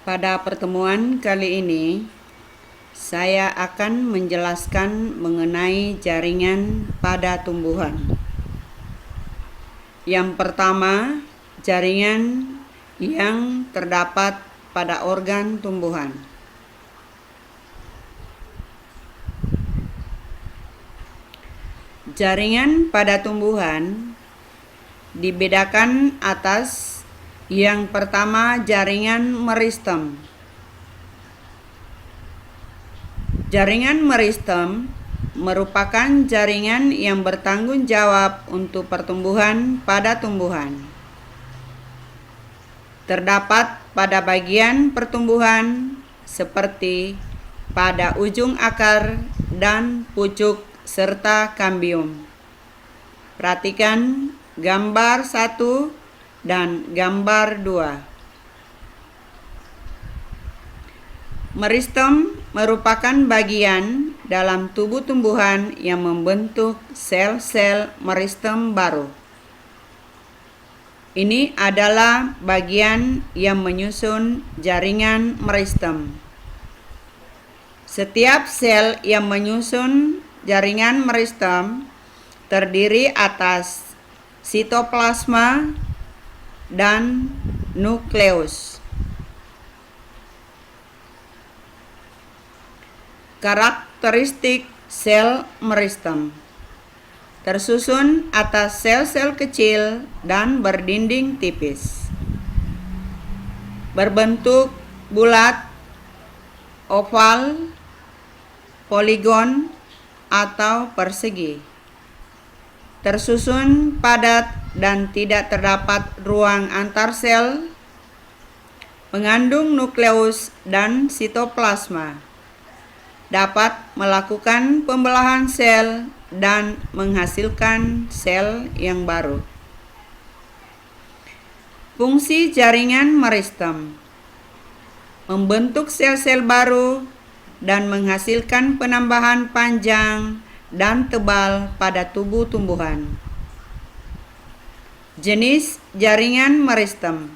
Pada pertemuan kali ini, saya akan menjelaskan mengenai jaringan pada tumbuhan. Yang pertama, jaringan yang terdapat pada organ tumbuhan. Jaringan pada tumbuhan dibedakan atas yang pertama, jaringan meristem. Jaringan meristem merupakan jaringan yang bertanggung jawab untuk pertumbuhan pada tumbuhan. Terdapat pada bagian pertumbuhan seperti pada ujung akar dan pucuk serta kambium. Perhatikan gambar 1 dan gambar 2. Meristem merupakan bagian dalam tubuh tumbuhan yang membentuk sel-sel meristem baru. Ini adalah bagian yang menyusun jaringan meristem. Setiap sel yang menyusun jaringan meristem terdiri atas sitoplasma dan nukleus. Karakteristik sel meristem tersusun atas sel-sel kecil dan berdinding tipis, berbentuk bulat, oval, poligon, atau persegi, tersusun padat dan tidak terdapat ruang antar sel, mengandung nukleus dan sitoplasma, dapat melakukan pembelahan sel dan menghasilkan sel yang baru. Fungsi jaringan meristem: membentuk sel-sel baru dan menghasilkan penambahan panjang dan tebal pada tubuh tumbuhan. Jenis jaringan meristem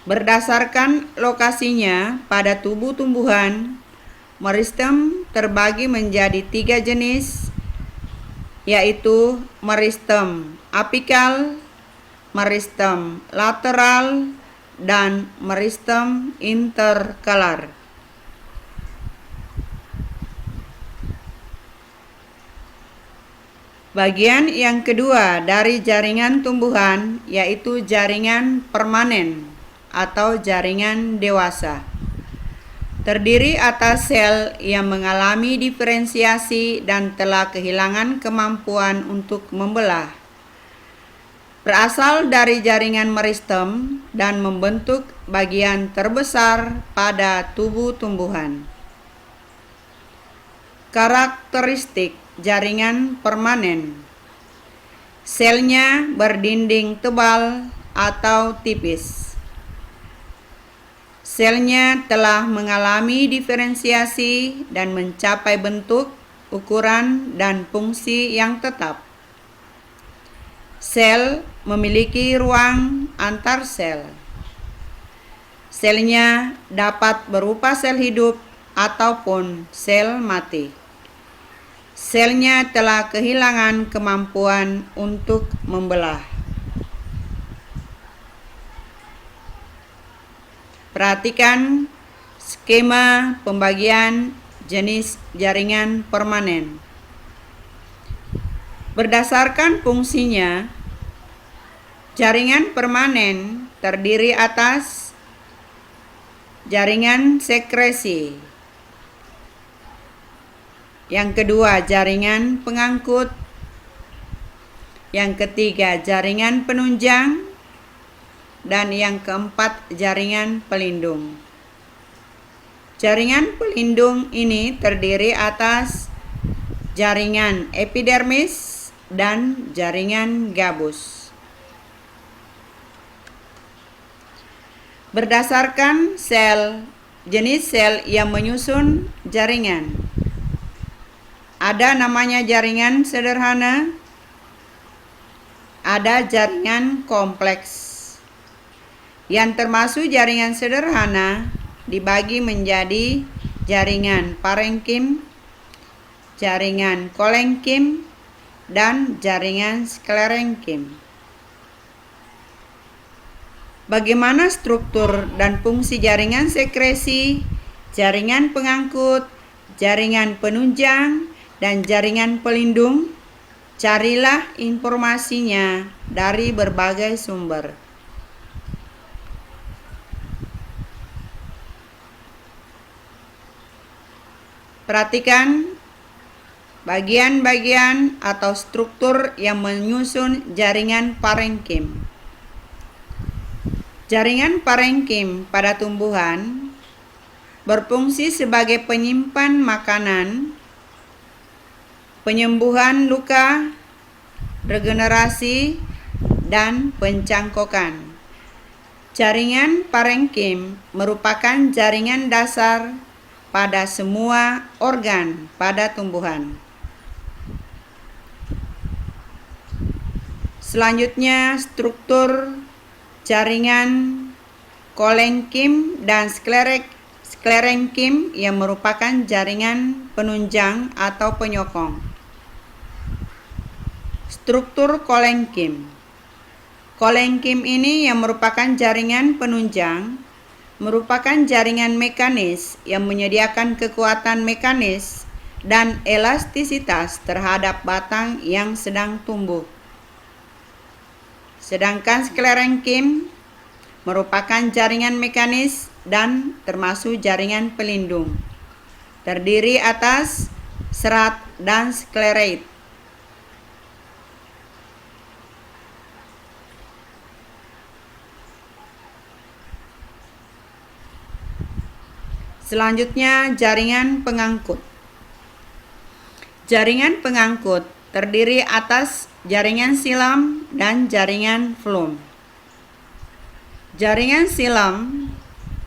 berdasarkan lokasinya pada tubuh tumbuhan, meristem terbagi menjadi 3 jenis, yaitu meristem apikal, meristem lateral, dan meristem interkalar. Bagian yang kedua dari jaringan tumbuhan yaitu jaringan permanen atau jaringan dewasa. Terdiri atas sel yang mengalami diferensiasi dan telah kehilangan kemampuan untuk membelah. Berasal dari jaringan meristem dan membentuk bagian terbesar pada tubuh tumbuhan. Karakteristik jaringan permanen: selnya berdinding tebal atau tipis. Selnya telah mengalami diferensiasi dan mencapai bentuk, ukuran, dan fungsi yang tetap. Sel memiliki ruang antar sel. Selnya dapat berupa sel hidup ataupun sel mati. Selnya telah kehilangan kemampuan untuk membelah. Perhatikan skema pembagian jenis jaringan permanen. Berdasarkan fungsinya, jaringan permanen terdiri atas jaringan sekresi. Yang kedua, jaringan pengangkut. Yang ketiga, jaringan penunjang. Dan yang keempat, jaringan pelindung. Jaringan pelindung ini terdiri atas jaringan epidermis dan jaringan gabus. Berdasarkan jenis sel yang menyusun jaringan, ada namanya jaringan sederhana, ada jaringan kompleks. yang termasuk jaringan sederhana dibagi menjadi jaringan parenkim, jaringan kolenkim, dan jaringan sklerenkim. Bagaimana struktur dan fungsi jaringan sekresi, jaringan pengangkut, jaringan penunjang, dan jaringan pelindung? Carilah informasinya dari berbagai sumber. Perhatikan bagian-bagian atau struktur yang menyusun jaringan parenkim. Jaringan parenkim pada tumbuhan berfungsi sebagai penyimpan makanan, penyembuhan luka, regenerasi, dan pencangkokan. Jaringan parenkim merupakan jaringan dasar pada semua organ pada tumbuhan. Selanjutnya, struktur jaringan kolenkim dan sklerenkim yang merupakan jaringan penunjang atau penyokong. Struktur kolenkim. Kolenkim ini yang merupakan jaringan penunjang merupakan jaringan mekanis yang menyediakan kekuatan mekanis dan elastisitas terhadap batang yang sedang tumbuh. Sedangkan sklerenkim merupakan jaringan mekanis dan termasuk jaringan pelindung, terdiri atas serat dan sklerat. Selanjutnya, jaringan pengangkut. Jaringan pengangkut terdiri atas jaringan silam dan jaringan flum. Jaringan silam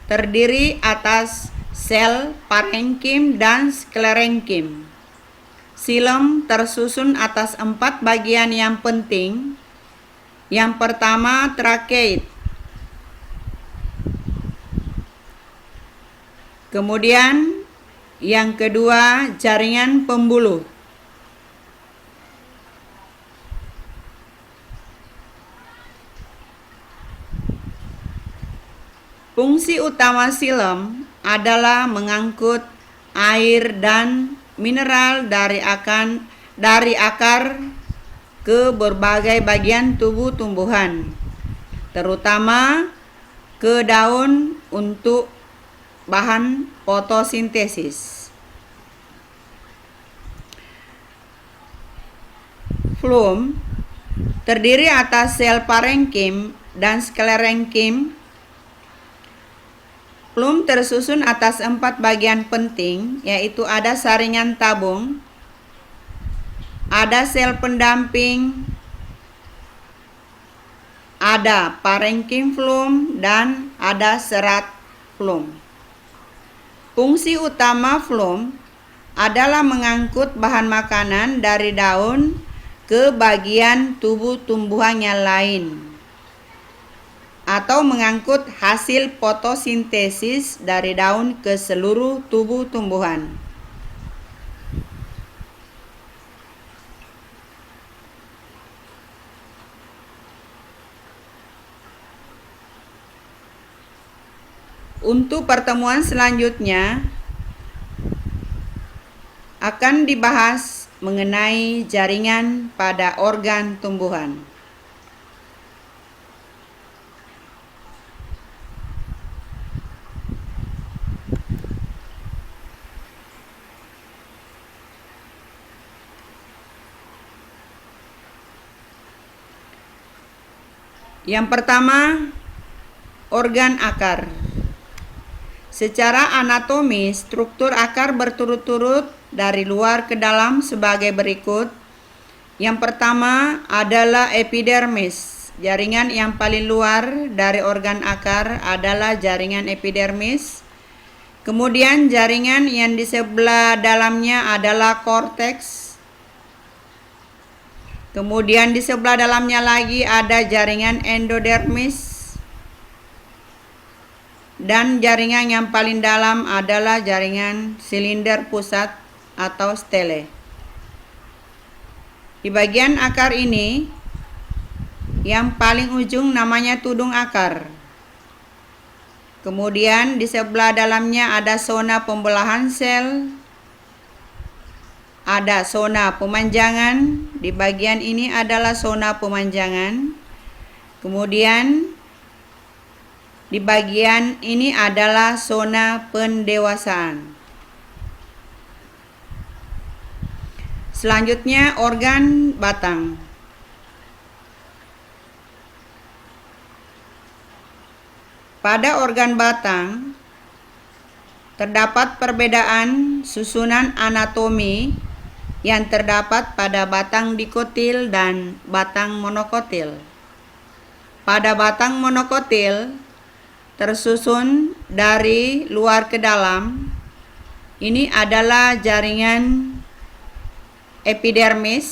terdiri atas sel parenkim dan sklerenkim. Silam tersusun atas 4 bagian yang penting. Yang pertama, trakeid. Kemudian yang kedua, jaringan pembuluh. Fungsi utama silam adalah mengangkut air dan mineral dari akar ke berbagai bagian tubuh tumbuhan, terutama ke daun untuk bahan fotosintesis. Flum terdiri atas sel parenkim dan sklerenkim. Flum tersusun atas 4 bagian penting, yaitu ada saringan tabung, ada sel pendamping, ada parenkim flum, dan ada serat flum. Fungsi utama flum adalah mengangkut bahan makanan dari daun ke bagian tubuh tumbuhan yang lain, atau mengangkut hasil fotosintesis dari daun ke seluruh tubuh tumbuhan. Untuk pertemuan selanjutnya akan dibahas mengenai jaringan pada organ tumbuhan. Yang pertama, organ akar. Secara anatomi, struktur akar berturut-turut dari luar ke dalam sebagai berikut. Yang pertama adalah epidermis. Jaringan yang paling luar dari organ akar adalah jaringan epidermis. Kemudian jaringan yang di sebelah dalamnya adalah korteks. Kemudian di sebelah dalamnya lagi ada jaringan endodermis. dan jaringan yang paling dalam adalah jaringan silinder pusat atau stele. Di bagian akar ini, yang paling ujung namanya tudung akar. Kemudian di sebelah dalamnya ada zona pembelahan sel, ada zona pemanjangan. Di bagian ini adalah zona pemanjangan. Kemudian di bagian ini adalah zona pendewasaan. Selanjutnya organ batang. Pada organ batang terdapat perbedaan susunan anatomi yang terdapat pada batang dikotil dan batang monokotil. Pada batang monokotil tersusun dari luar ke dalam. Ini adalah jaringan epidermis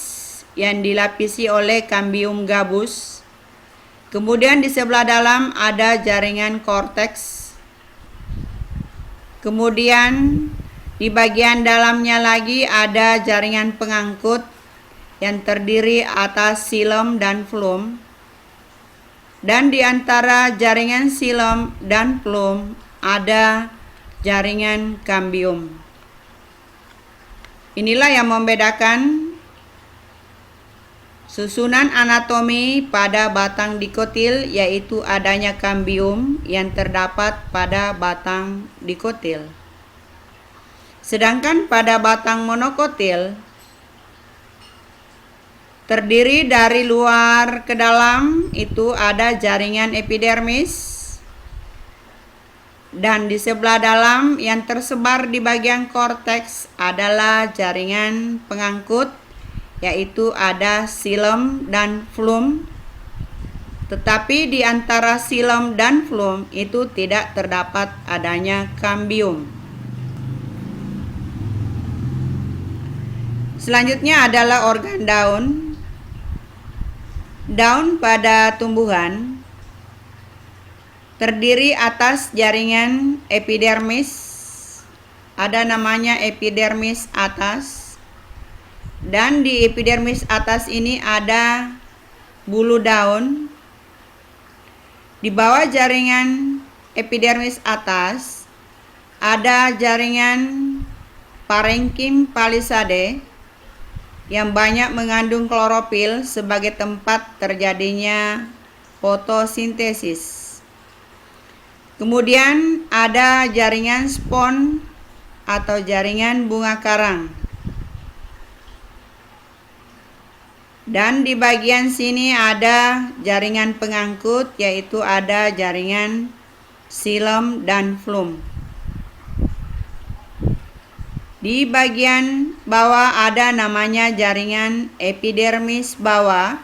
yang dilapisi oleh cambium gabus. Kemudian di sebelah dalam ada jaringan korteks. Kemudian di bagian dalamnya lagi ada jaringan pengangkut yang terdiri atas silum dan flum. Dan di antara jaringan silum dan flum ada jaringan cambium. Inilah yang membedakan susunan anatomi pada batang dikotil, yaitu adanya cambium yang terdapat pada batang dikotil. Sedangkan pada batang monokotil terdiri dari luar ke dalam, itu ada jaringan epidermis, dan di sebelah dalam yang tersebar di bagian korteks adalah jaringan pengangkut, yaitu ada silum dan flum. Tetapi di antara silum dan flum itu tidak terdapat adanya cambium. Selanjutnya adalah organ daun. Daun pada tumbuhan terdiri atas jaringan epidermis, ada namanya epidermis atas, dan di epidermis atas ini ada bulu daun. Di bawah jaringan epidermis atas ada jaringan parenkim palisade yang banyak mengandung klorofil sebagai tempat terjadinya fotosintesis. Kemudian ada jaringan spon atau jaringan bunga karang. Dan di bagian sini ada jaringan pengangkut, yaitu ada jaringan silum dan flum. Di bagian bawah ada namanya jaringan epidermis bawah.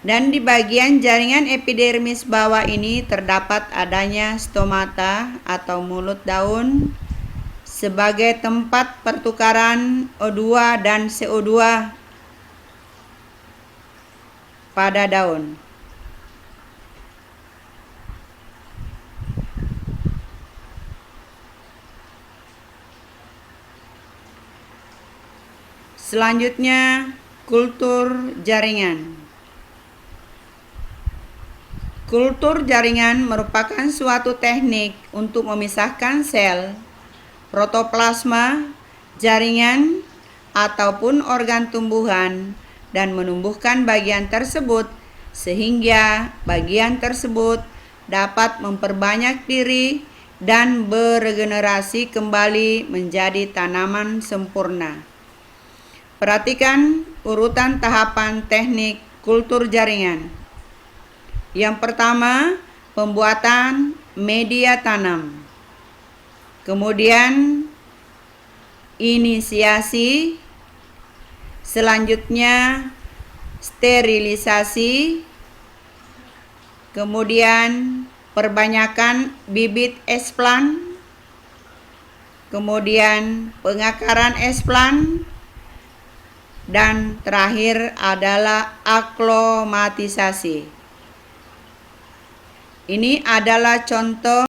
Dan di bagian jaringan epidermis bawah ini terdapat adanya stomata atau mulut daun sebagai tempat pertukaran O2 dan CO2 pada daun. Selanjutnya, kultur jaringan. Kultur jaringan merupakan suatu teknik untuk memisahkan sel, protoplasma, jaringan, ataupun organ tumbuhan dan menumbuhkan bagian tersebut sehingga bagian tersebut dapat memperbanyak diri dan beregenerasi kembali menjadi tanaman sempurna. Perhatikan urutan tahapan teknik kultur jaringan. Yang pertama, pembuatan media tanam. Kemudian inisiasi. Selanjutnya sterilisasi. Kemudian perbanyakan bibit esplan. Kemudian pengakaran esplan. Dan terakhir adalah aklimatisasi. Ini adalah contoh